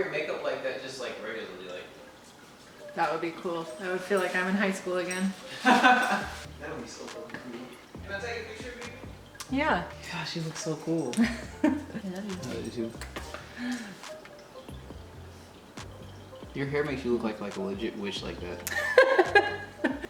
your makeup like that just like regularly, like. That would be cool. I would feel like I'm in high school again. That would be so cool. Can I take a picture of you? Yeah. Gosh, you look so cool. I love you. Your hair makes you look like a legit witch like that.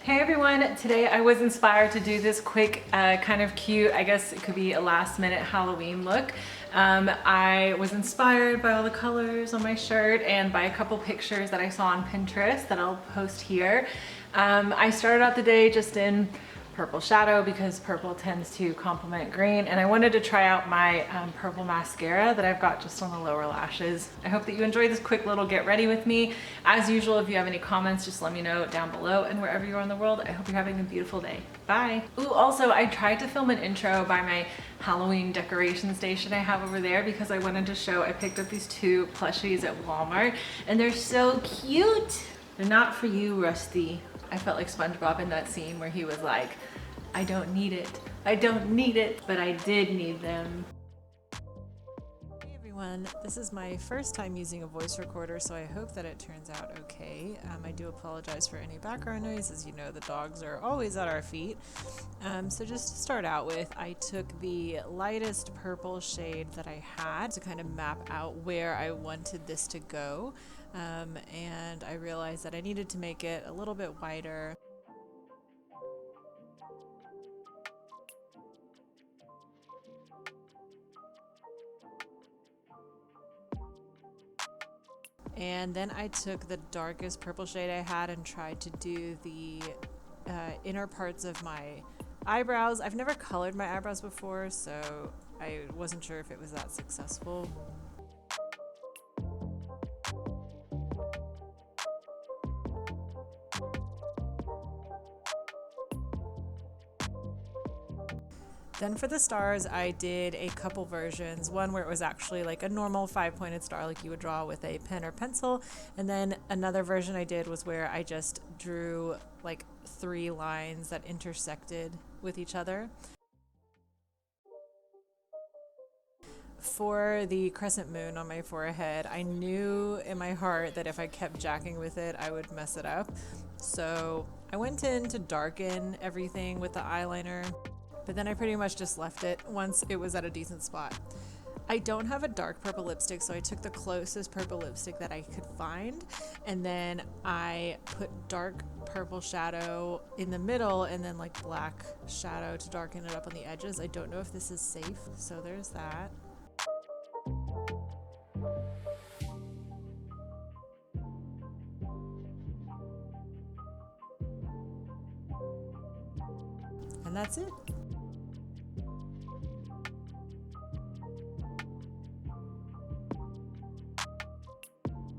Hey everyone, today I was inspired to do this quick, kind of cute, I guess it could be a last minute Halloween look. I was inspired by all the colors on my shirt and by a couple pictures that I saw on Pinterest that I'll post here. I started out the day just in purple shadow because purple tends to complement green, and I wanted to try out my purple mascara that I've got just on the lower lashes. I hope that you enjoyed this quick little get ready with me. As usual, if you have any comments, just let me know down below, and wherever you are in the world, I hope you're having a beautiful day. Bye. Ooh, also I tried to film an intro by my Halloween decoration station I have over there because I wanted to show, I picked up these two plushies at Walmart and they're so cute. They're not for you, Rusty. I felt like SpongeBob in that scene where he was like, I don't need it. I don't need it, but I did need them. Hey everyone, this is my first time using a voice recorder, so I hope that it turns out okay. I do apologize for any background noise. As you know, the dogs are always at our feet. So just to start out with, I took the lightest purple shade that I had to kind of map out where I wanted this to go. And I realized that I needed to make it a little bit whiter. And then I took the darkest purple shade I had and tried to do the inner parts of my eyebrows. I've never colored my eyebrows before, so I wasn't sure if it was that successful. Then for the stars, I did a couple versions. One where it was actually like a normal 5-pointed star like you would draw with a pen or pencil. And then another version I did was where I just drew like 3 lines that intersected with each other. For the crescent moon on my forehead, I knew in my heart that if I kept jacking with it, I would mess it up. So I went in to darken everything with the eyeliner, but then I pretty much just left it once it was at a decent spot. I don't have a dark purple lipstick, so I took the closest purple lipstick that I could find, and then I put dark purple shadow in the middle and then like black shadow to darken it up on the edges. I don't know if this is safe, so there's that. And that's it.